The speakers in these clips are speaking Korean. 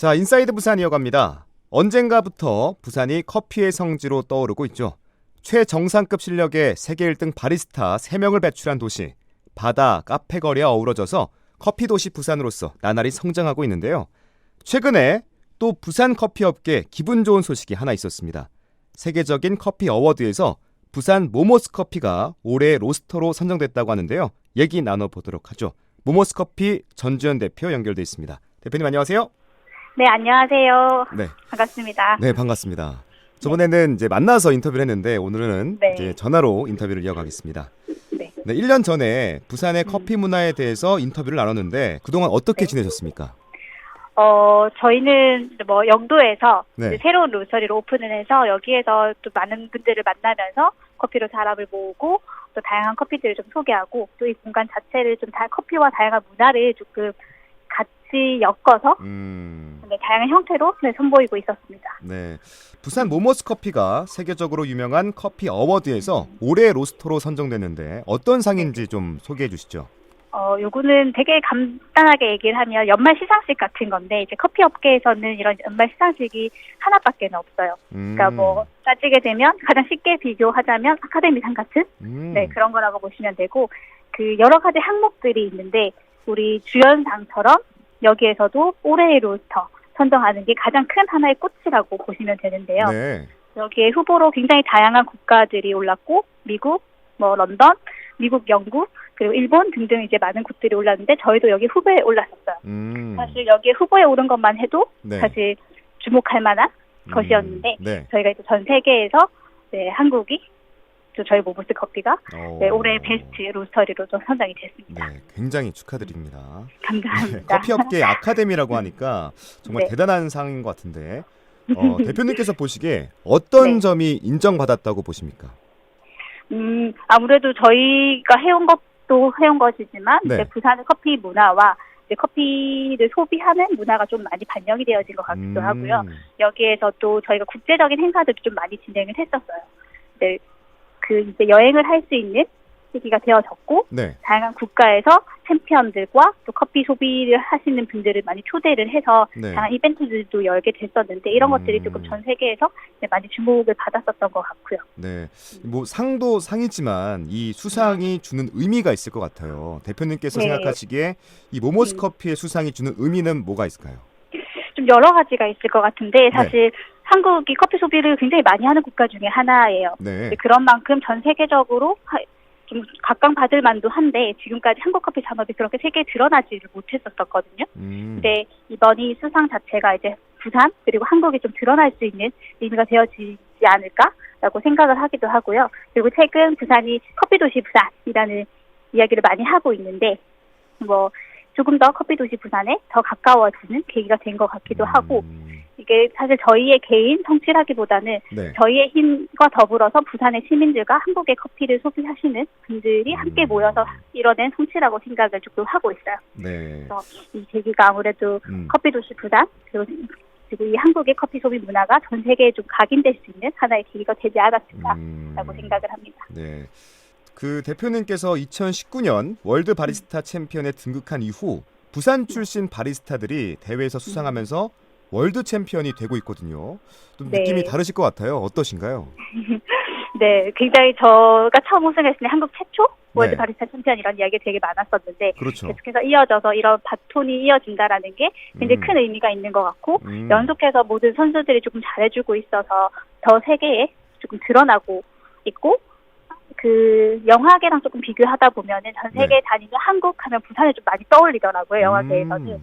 자, 인사이드 부산 이어갑니다. 언젠가부터 부산이 커피의 성지로 떠오르고 있죠. 최정상급 실력의 세계 1등 바리스타 3명을 배출한 도시. 바다, 카페 거리와 어우러져서 커피 도시 부산으로서 나날이 성장하고 있는데요. 최근에 또 부산 커피 업계에 기분 좋은 소식이 하나 있었습니다. 세계적인 커피 어워드에서 부산 모모스 커피가 올해의 로스터로 선정됐다고 하는데요. 얘기 나눠보도록 하죠. 모모스 커피 전주현 대표 연결돼 있습니다. 대표님 안녕하세요. 네, 안녕하세요. 네. 반갑습니다. 네, 반갑습니다. 저번에는 이제 만나서 인터뷰를 했는데 오늘은 네. 이제 전화로 인터뷰를 이어가겠습니다. 네. 네, 1년 전에 부산의 커피 문화에 대해서 인터뷰를 나눴는데 그동안 어떻게 네. 지내셨습니까? 저희는 뭐 영도에서 네. 이제 새로운 로스터리를 오픈을 해서 여기에서 또 많은 분들을 만나면서 커피로 사람을 모으고 또 다양한 커피들을 좀 소개하고 또 이 공간 자체를 좀 커피와 다양한 문화를 조금 같이 엮어서 네, 다양한 형태로 선보이고 있었습니다. 네. 부산 모모스 커피가 세계적으로 유명한 커피 어워드에서 올해의 로스터로 선정됐는데 어떤 상인지 좀 소개해 주시죠. 요거는 되게 간단하게 얘기를 하면 연말 시상식 같은 건데 이제 커피 업계에서는 이런 연말 시상식이 하나밖에 없어요. 그러니까 뭐 따지게 되면 가장 쉽게 비교하자면 아카데미상 같은 네, 그런 거라고 보시면 되고 그 여러 가지 항목들이 있는데 우리 주연상처럼 여기에서도 올해의 로스터 선정하는 게 가장 큰 하나의 꽃이라고 보시면 되는데요. 네. 여기에 후보로 굉장히 다양한 국가들이 올랐고 미국, 뭐 런던, 미국, 영국 그리고 일본 등등 이제 많은 곳들이 올랐는데 저희도 여기 후보에 올랐었어요. 사실 여기에 후보에 오른 것만 해도 네. 사실 주목할 만한 것이었는데 네. 저희가 이제 전 세계에서 네, 한국이 또 저희 모모스 커피가 네, 올해 베스트 로스터리로 좀 선정이 됐습니다. 네, 굉장히 축하드립니다. 감사합니다. 네, 커피 업계의 아카데미라고 하니까 정말 네. 대단한 상인 것 같은데 대표님께서 보시기에 어떤 네. 점이 인정받았다고 보십니까? 아무래도 저희가 해온 것도 해온 것이지만 네. 이제 부산의 커피 문화와 이제 커피를 소비하는 문화가 좀 많이 반영이 되어진 것 같기도 하고요. 여기에서 또 저희가 국제적인 행사들도 좀 많이 진행을 했었어요. 네, 그 이제 여행을 할 수 있는 시기가 되어졌고 네. 다양한 국가에서 챔피언들과 또 커피 소비를 하시는 분들을 많이 초대를 해서 네. 다양한 이벤트들도 열게 됐었는데 이런 것들이 조금 전 세계에서 많이 주목을 받았었던 것 같고요. 네, 뭐 상도 상이지만 이 수상이 주는 의미가 있을 것 같아요. 대표님께서 네. 생각하시기에 이 모모스 커피의 수상이 주는 의미는 뭐가 있을까요? 좀 여러 가지가 있을 것 같은데 사실 한국이 커피 소비를 굉장히 많이 하는 국가 중에 하나예요. 네. 그런 만큼 전 세계적으로 좀 각광받을 만도 한데 지금까지 한국 커피 산업이 그렇게 세계에 드러나지를 못했었거든요. 근데 이번 이 수상 자체가 이제 부산 그리고 한국이 좀 드러날 수 있는 의미가 되어지지 않을까라고 생각을 하기도 하고요. 그리고 최근 부산이 커피 도시 부산이라는 이야기를 많이 하고 있는데 뭐 조금 더 커피 도시 부산에 더 가까워지는 계기가 된 것 같기도 하고 이게 사실 저희의 개인 성취라기보다는 네. 저희의 힘과 더불어서 부산의 시민들과 한국의 커피를 소비하시는 분들이 함께 모여서 이뤄낸 성취라고 생각을 조금 하고 있어요. 네. 그래서 이 계기가 아무래도 커피 도시 부산 그리고 이 한국의 커피 소비 문화가 전 세계에 좀 각인될 수 있는 하나의 계기가 되지 않았을까라고 생각을 합니다. 네. 그 대표님께서 2019년 월드 바리스타 챔피언에 등극한 이후 부산 출신 바리스타들이 대회에서 수상하면서 월드 챔피언이 되고 있거든요. 좀 네. 느낌이 다르실 것 같아요. 어떠신가요? 네, 굉장히 저가 처음 우승했을 때 한국 최초 월드 네. 바리스타 챔피언 이런 이야기 되게 많았었는데 그렇죠. 계속해서 이어져서 이런 바톤이 이어진다라는 게 굉장히 큰 의미가 있는 것 같고 연속해서 모든 선수들이 조금 잘해주고 있어서 더 세계에 조금 드러나고 있고 그 영화계랑 조금 비교하다 보면은 전 세계에 다니면 한국 하면 부산을 좀 많이 떠올리더라고요. 영화계에서는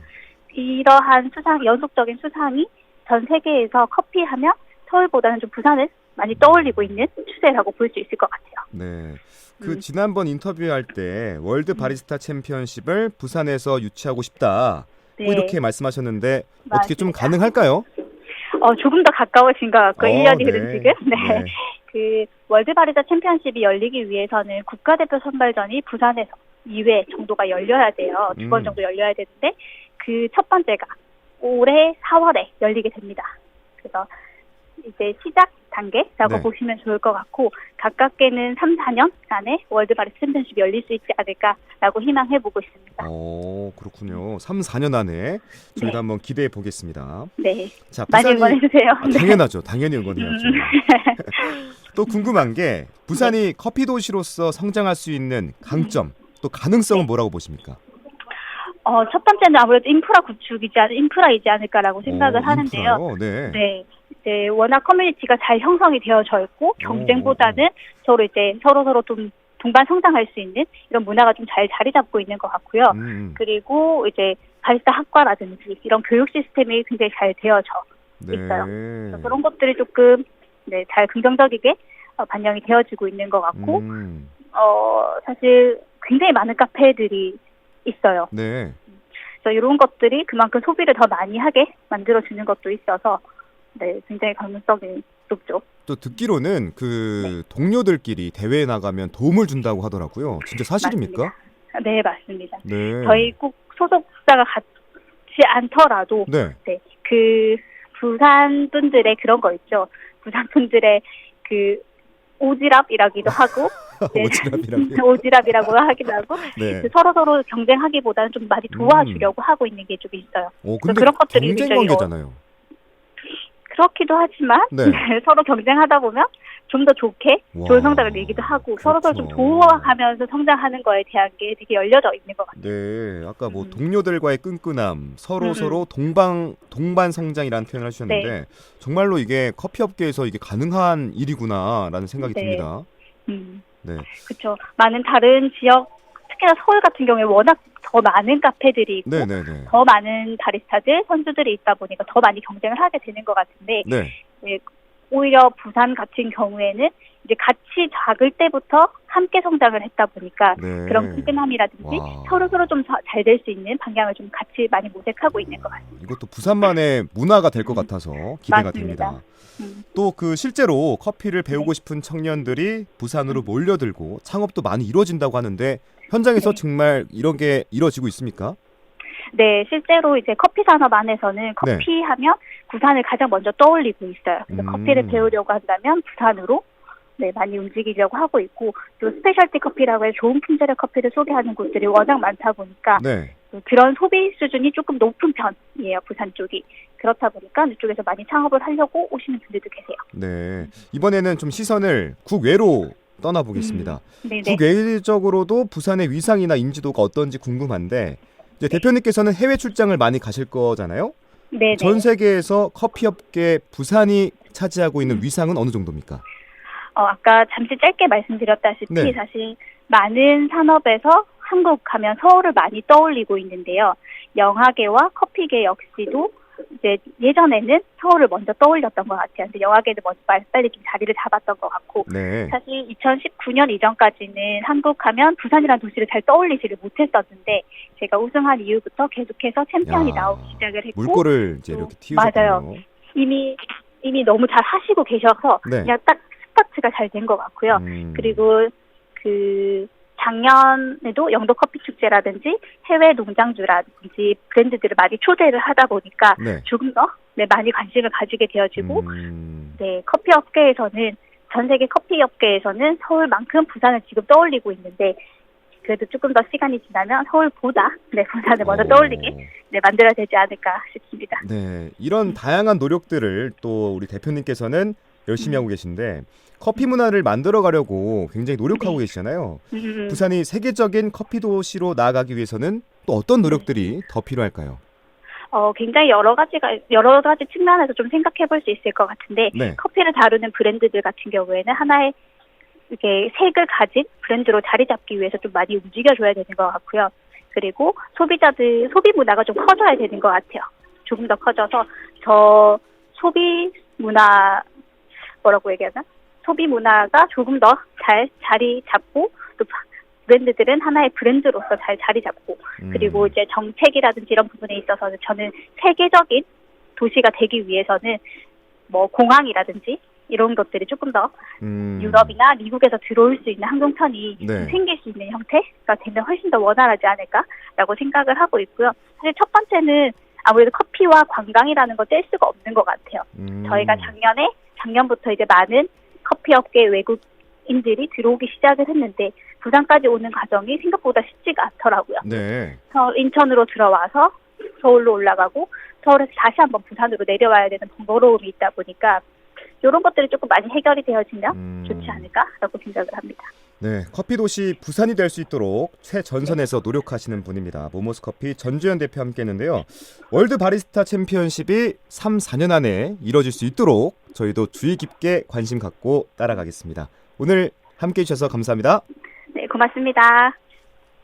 이러한 연속적인 수상이 전 세계에서 커피하면 서울보다는 좀 부산을 많이 떠올리고 있는 추세라고 볼 수 있을 것 같아요. 네. 그 지난번 인터뷰할 때 월드 바리스타 챔피언십을 부산에서 유치하고 싶다. 네. 뭐 이렇게 말씀하셨는데 어떻게 좀 맞습니다. 가능할까요? 조금 더 가까워진 것 같고 1년이 흐른 네. 지금. 네. 그 월드 바리스타 챔피언십이 열리기 위해서는 국가대표 선발전이 부산에서 2회 정도가 열려야 돼요. 2번 정도 열려야 되는데 그 첫 번째가 올해 4월에 열리게 됩니다. 그래서 이제 시작 단계라고 네. 보시면 좋을 것 같고 가깝게는 3, 4년 안에 월드 바리스타 챔피언십이 열릴 수 있지 않을까라고 희망해보고 있습니다. 그렇군요. 3, 4년 안에 저희가 네. 한번 기대해 보겠습니다. 네. 자, 많이 응원해주세요. 네. 당연하죠. 당연히 응원해야죠. 또 궁금한 게 부산이 커피 도시로서 성장할 수 있는 강점, 또 가능성은 뭐라고 보십니까? 첫 번째는 아무래도 인프라이지 않을까라고 생각을 하는데요. 인프라요? 네. 네. 이제 워낙 커뮤니티가 잘 형성이 되어져 있고 경쟁보다는 서로 좀 동반 성장할 수 있는 이런 문화가 좀 잘 자리 잡고 있는 것 같고요. 그리고 이제 바리스타 학과라든지 이런 교육 시스템이 굉장히 잘 되어져 있어요. 그래서 그런 것들이 조금 잘 긍정적이게 반영이 되어지고 있는 것 같고 사실 굉장히 많은 카페들이 있어요. 네. 그래서 이런 것들이 그만큼 소비를 더 많이 하게 만들어주는 것도 있어서 굉장히 가능성이 높죠. 또 듣기로는 동료들끼리 대회에 나가면 도움을 준다고 하더라고요. 진짜 사실입니까? 맞습니다. 네, 맞습니다. 네. 저희 꼭 소속사가 같지 않더라도 그 부산 분들의 그런 거 있죠. 부산 분들의 그 오지랖이라기도 하고 오지랖이라고 하기도 하고 서로 경쟁하기보다는 좀 많이 도와주려고 하고 있는 게 좀 있어요. 근데 그런 것들이 경쟁 관계잖아요. 그렇기도 하지만 서로 경쟁하다 보면 좀 더 좋게 좋은 성적을 내기도 하고 서로 좀 도와가면서 성장하는 거에 대한 게 되게 열려져 있는 것 같아요. 네, 아까 동료들과의 끈끈함, 서로 동반 성장이라는 표현을 해주셨는데 정말로 이게 커피 업계에서 이게 가능한 일이구나라는 생각이 듭니다. 네, 그렇죠. 많은 다른 지역, 특히나 서울 같은 경우에 워낙 더 많은 카페들이 있고 더 많은 바리스타들, 선수들이 있다 보니까 더 많이 경쟁을 하게 되는 것 같은데 오히려 부산 같은 경우에는 이제 같이 작을 때부터 함께 성장을 했다 보니까 그런 끈끈함이라든지 서로 좀 잘 될 수 있는 방향을 좀 같이 많이 모색하고 있는 것 같습니다. 이것도 부산만의 문화가 될 것 같아서 기대가 됩니다. 또 실제로 커피를 배우고 싶은 청년들이 부산으로 몰려들고 창업도 많이 이루어진다고 하는데 현장에서 정말 이런 게 이루어지고 있습니까? 네, 실제로 이제 커피 산업 안에서는 커피 하면 부산을 가장 먼저 떠올리고 있어요. 그래서 커피를 배우려고 한다면 부산으로 많이 움직이려고 하고 있고 또 스페셜티 커피라고 해서 좋은 품질의 커피를 소개하는 곳들이 워낙 많다 보니까 그런 소비 수준이 조금 높은 편이에요, 부산 쪽이. 그렇다 보니까 이쪽에서 많이 창업을 하려고 오시는 분들도 계세요. 네, 이번에는 좀 시선을 국외로 떠나보겠습니다. 국외적으로도 부산의 위상이나 인지도가 어떤지 궁금한데 이제 대표님께서는 해외 출장을 많이 가실 거잖아요. 전 세계에서 커피 업계 부산이 차지하고 있는 위상은 어느 정도입니까? 아까 잠시 짧게 말씀드렸다시피 사실 많은 산업에서 한국 가면 서울을 많이 떠올리고 있는데요. 영화계와 커피계 역시도 이제 예전에는 서울을 먼저 떠올렸던 것 같아요. 근데 영화계는 먼저 빨리 좀 자리를 잡았던 것 같고 사실 2019년 이전까지는 한국 하면 부산이라는 도시를 잘 떠올리지를 못했었는데 제가 우승한 이후부터 계속해서 챔피언이 나오기 시작을 했고 물꼬를 이제 이렇게 틔우셨군요. 맞아요. 이미 너무 잘 하시고 계셔서 그냥 딱 스타트가 잘 된 것 같고요. 그리고 작년에도 영도 커피 축제라든지 해외 농장주라든지 브랜드들을 많이 초대를 하다 보니까 조금 더 많이 관심을 가지게 되어지고 커피 업계에서는 전 세계 커피 업계에서는 서울만큼 부산을 지금 떠올리고 있는데 그래도 조금 더 시간이 지나면 서울보다 부산을 먼저 떠올리게 만들어야 되지 않을까 싶습니다. 네, 이런 다양한 노력들을 또 우리 대표님께서는 열심히 하고 계신데 커피 문화를 만들어 가려고 굉장히 노력하고 계시잖아요. 부산이 세계적인 커피 도시로 나아가기 위해서는 또 어떤 노력들이 더 필요할까요? 굉장히 여러 가지 측면에서 좀 생각해 볼 수 있을 것 같은데 커피를 다루는 브랜드들 같은 경우에는 하나의 이렇게 색을 가진 브랜드로 자리 잡기 위해서 좀 많이 움직여줘야 되는 것 같고요. 그리고 소비 문화가 좀 커져야 되는 것 같아요. 조금 더 커져서 소비 문화가 조금 더 잘 자리 잡고 또 브랜드들은 하나의 브랜드로서 잘 자리 잡고 그리고 이제 정책이라든지 이런 부분에 있어서는 저는 세계적인 도시가 되기 위해서는 뭐 공항이라든지 이런 것들이 조금 더 유럽이나 미국에서 들어올 수 있는 항공편이 생길 수 있는 형태가 되면 훨씬 더 원활하지 않을까라고 생각을 하고 있고요. 사실 첫 번째는 아무래도 커피와 관광이라는 걸 뗄 수가 없는 것 같아요. 저희가 작년부터 이제 많은 커피업계 외국인들이 들어오기 시작을 했는데 부산까지 오는 과정이 생각보다 쉽지가 않더라고요. 네. 인천으로 들어와서 서울로 올라가고 서울에서 다시 한번 부산으로 내려와야 되는 번거로움이 있다 보니까 이런 것들이 조금 많이 해결이 되어지면 좋지 않을까라고 생각을 합니다. 네, 커피 도시 부산이 될 수 있도록 최전선에서 노력하시는 분입니다. 모모스커피 전주현 대표 함께했는데요. 월드 바리스타 챔피언십이 3, 4년 안에 이뤄질 수 있도록 저희도 주의 깊게 관심 갖고 따라가겠습니다. 오늘 함께해 주셔서 감사합니다. 네, 고맙습니다.